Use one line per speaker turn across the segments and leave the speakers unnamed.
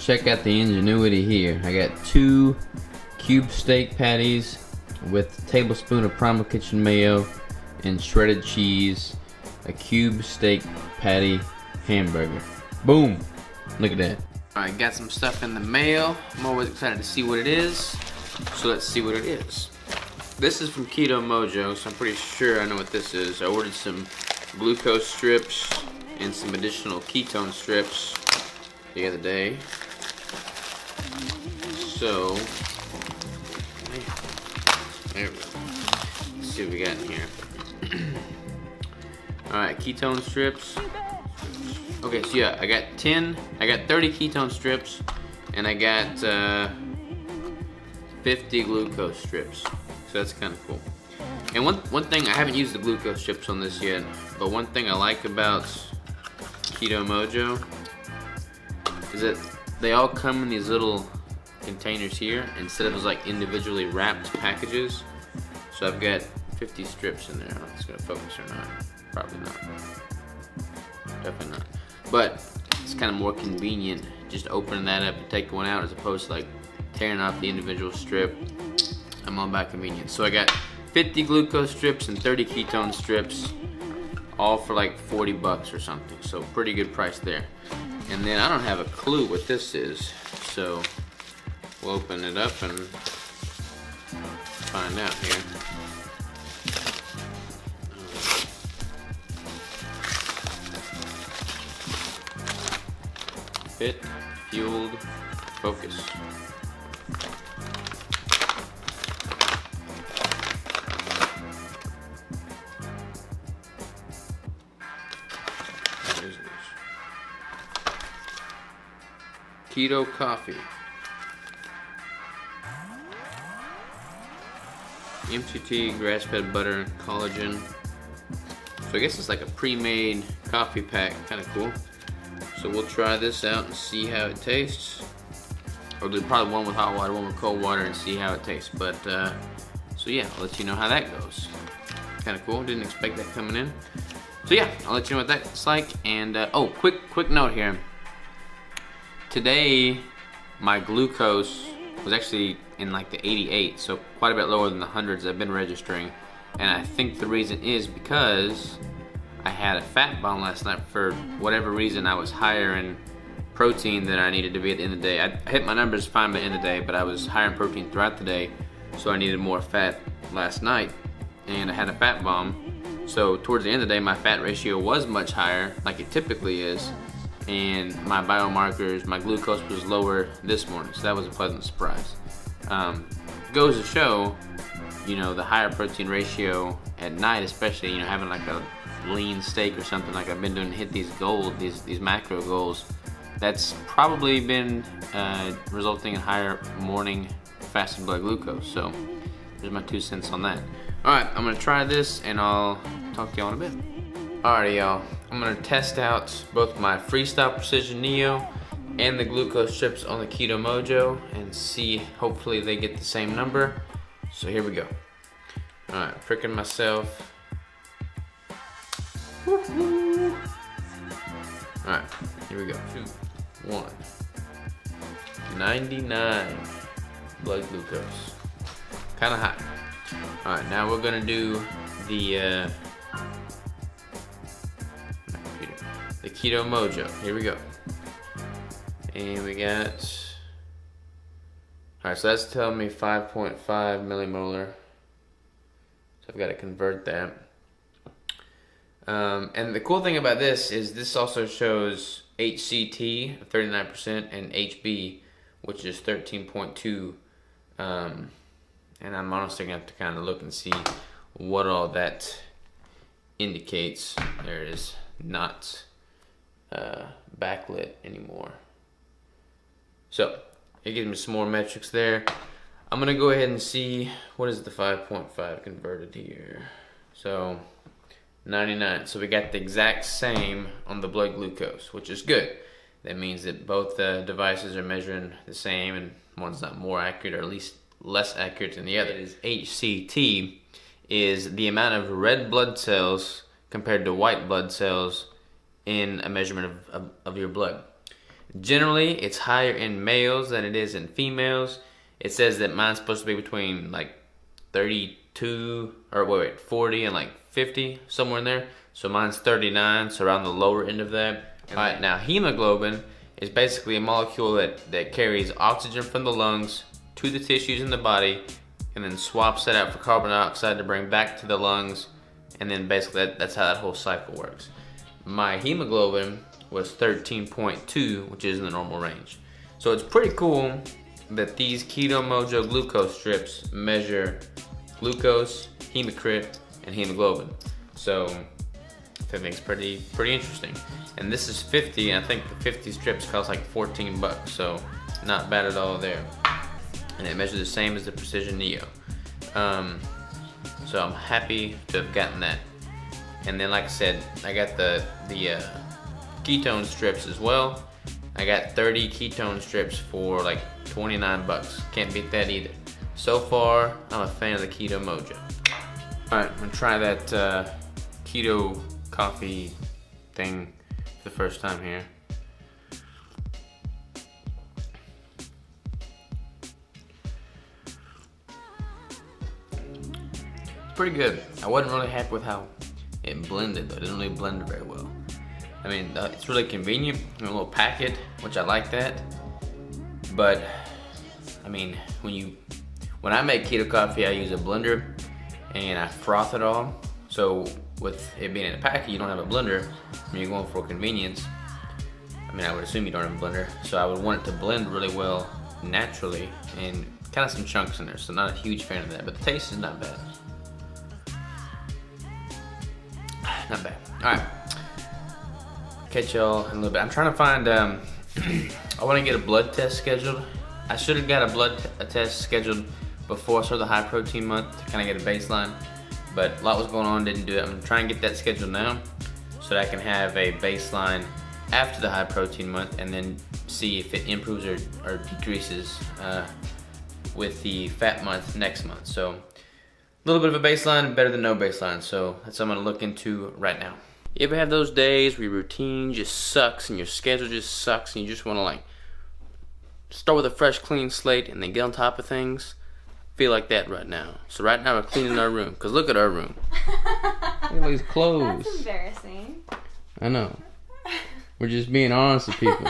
check out the ingenuity here. I got 2 cube steak patties with a tablespoon of Primal Kitchen mayo and shredded cheese. A cube steak patty hamburger. Boom! Look at that. Alright, got some stuff in the mail. I'm always excited to see what it is. So let's see what it is. This is from Keto Mojo, so I'm pretty sure I know what this is. I ordered some glucose strips and some additional ketone strips the other day. So, there we go. Let's see what we got in here. Alright, ketone strips. Okay, so yeah, I got 30 ketone strips, and I got 50 glucose strips. So that's kind of cool. And one thing, I haven't used the glucose strips on this yet, but one thing I like about Keto Mojo is that they all come in these little containers here instead of those like individually wrapped packages. So I've got 50 strips in there. I don't know if it's gonna focus or not. Probably not. Definitely not. But it's kind of more convenient just opening that up and taking one out as opposed to like tearing off the individual strip. I'm all about convenience. So I got 50 glucose strips and 30 ketone strips, all for like 40 bucks or something. So pretty good price there. And then I don't have a clue what this is. So we'll open it up and find out here. Fit, fueled, focus. Keto coffee. MCT, grass-fed butter, and collagen. So I guess it's like a pre-made coffee pack, kind of cool. So we'll try this out and see how it tastes. Or do probably one with hot water, one with cold water, and see how it tastes. But so yeah, I'll let you know how that goes. Kind of cool. Didn't expect that coming in. So yeah, I'll let you know what that's like. And oh, quick note here. Today, my glucose was actually in like the 88, so quite a bit lower than the hundreds I've been registering. And I think the reason is because I had a fat bomb last night. For whatever reason, I was higher in protein than I needed to be at the end of the day. I hit my numbers fine by the end of the day, but I was higher in protein throughout the day, so I needed more fat last night, and I had a fat bomb. So towards the end of the day, my fat ratio was much higher, like it typically is, and my biomarkers, my glucose was lower this morning, so that was a pleasant surprise. Goes to show, you know, the higher protein ratio at night, especially, you know, having like a lean steak or something like I've been doing to hit these goals, these macro goals, that's probably been resulting in higher morning fasted blood glucose. So there's my 2 cents on that. Alright, I'm gonna try this and I'll talk to y'all in a bit. Alrighty y'all, I'm gonna test out both my Freestyle Precision Neo and the glucose strips on the Keto Mojo and see, hopefully they get the same number. So here we go. Alright, pricking myself. Alright, here we go. 2, 1. 99 blood glucose. Kinda high. Alright, now we're gonna do the Keto Mojo. Here we go. And we got, alright, so that's telling me 5.5 millimolar. So I've got to convert that. And the cool thing about this is this also shows HCT of 39% and HB, which is 13.2. And I'm honestly going to have to kind of look and see what all that indicates. There it is, not backlit anymore. So it gives me some more metrics there. I'm going to go ahead and see what is the 5.5 converted here. So 99. So we got the exact same on the blood glucose, which is good. That means that both devices are measuring the same, and one's not more accurate, or at least less accurate than the other. Is HCT is the amount of red blood cells compared to white blood cells in a measurement of your blood. Generally, it's higher in males than it is in females. It says that mine's supposed to be between like 32 or 40 and like 50, somewhere in there. So mine's 39, so around the lower end of that. All right, now hemoglobin is basically a molecule that carries oxygen from the lungs to the tissues in the body and then swaps that out for carbon dioxide to bring back to the lungs, and then basically that's how that whole cycle works. My hemoglobin was 13.2, which is in the normal range. So it's pretty cool that these Keto Mojo glucose strips measure glucose, hematocrit, and hemoglobin. So I think it's pretty interesting. And this is 50, and I think the 50 strips cost like 14 bucks, so not bad at all there. And it measures the same as the Precision Neo. So I'm happy to have gotten that. And then like I said, I got the ketone strips as well. I got 30 ketone strips for like 29 bucks. Can't beat that either. So far, I'm a fan of the Keto Mojo. All right, I'm gonna try that keto coffee thing for the first time here. It's pretty good. I wasn't really happy with how it blended, though. It didn't really blend very well. I mean, it's really convenient in a little packet, which I like that. But I mean, when I make keto coffee, I use a blender and I froth it all. So with it being in a packet, you don't have a blender. When you're going for convenience, I mean, I would assume you don't have a blender. So I would want it to blend really well naturally and kind of some chunks in there. So not a huge fan of that, but the taste is not bad. Not bad. All right. Catch y'all in a little bit. I'm trying to find, I want to get a blood test scheduled. I should have got a blood test scheduled before I started the high protein month to kind of get a baseline, but a lot was going on, didn't do it. I'm trying to get that scheduled now so that I can have a baseline after the high protein month and then see if it improves or decreases with the fat month next month. So a little bit of a baseline, better than no baseline. So that's what I'm gonna look into right now. You ever have those days where your routine just sucks and your schedule just sucks and you just wanna like start with a fresh clean slate and then get on top of things? I feel like that right now. So right now we're cleaning our room, cause look at our room. Look at these clothes.
That's embarrassing.
I know. We're just being honest with people.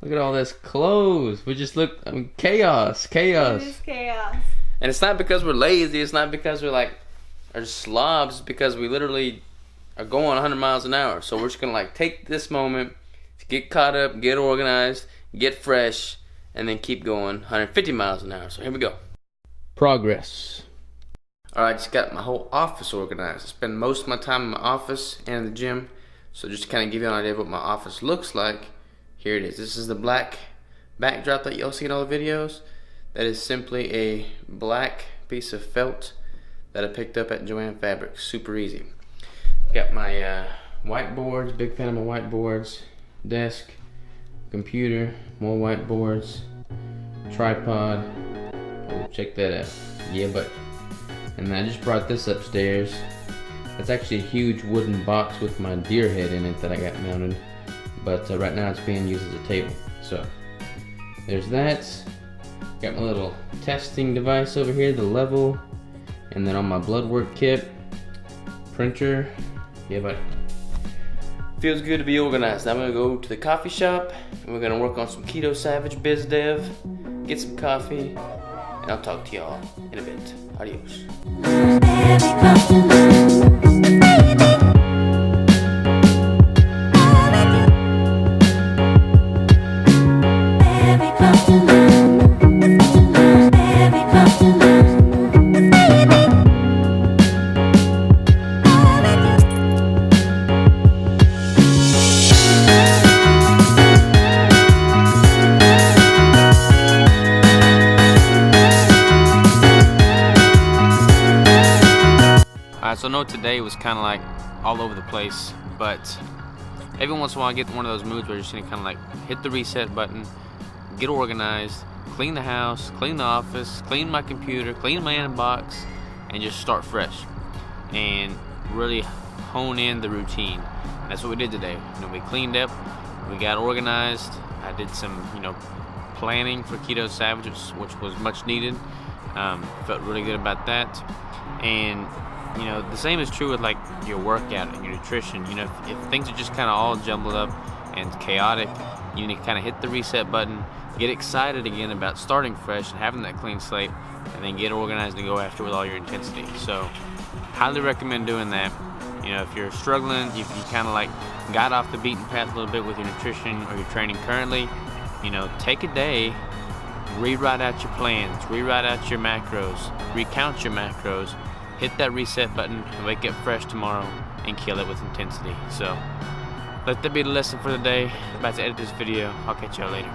Look at all this clothes. We just look, I mean, chaos.
It is chaos.
And it's not because we're lazy. It's not because we're like, are slobs. It's because we literally are going 100 miles an hour. So we're just gonna like take this moment, get caught up, get organized, get fresh, and then keep going 150 miles an hour. So here we go. Progress. Alright, just got my whole office organized. I spend most of my time in my office and in the gym. So just to kind of give you an idea of what my office looks like, here it is. This is the black backdrop that y'all see in all the videos. That is simply a black piece of felt that I picked up at Joann Fabrics. Super easy. Got my whiteboards, big fan of my whiteboards, desk, computer, more whiteboards, tripod. Oh, check that out. Yeah, but. And I just brought this upstairs. It's actually a huge wooden box with my deer head in it that I got mounted. But right now it's being used as a table. So there's that. Got my little testing device over here, the level. And then on my blood work kit, printer. Yeah, but feels good to be organized. I'm gonna go to the coffee shop and we're gonna work on some Keto Savage Biz Dev, get some coffee, and I'll talk to y'all in a bit. Adios. So I know today was kind of like all over the place, but every once in a while I get one of those moods where you're just gonna kind of like hit the reset button, get organized, clean the house, clean the office, clean my computer, clean my inbox, and just start fresh and really hone in the routine. And that's what we did today. You know, we cleaned up, we got organized. I did some, planning for Keto Savage, which was much needed. Felt really good about that. And the same is true with like your workout and your nutrition. If things are just kind of all jumbled up and chaotic, you need to kind of hit the reset button, get excited again about starting fresh and having that clean slate, and then get organized and go after it with all your intensity. So highly recommend doing that. If you're struggling, if you kind of like got off the beaten path a little bit with your nutrition or your training currently, take a day, rewrite out your plans, rewrite out your macros, recount your macros, hit that reset button, and wake up fresh tomorrow and kill it with intensity. So let that be the lesson for the day. I'm about to edit this video. I'll catch y'all later.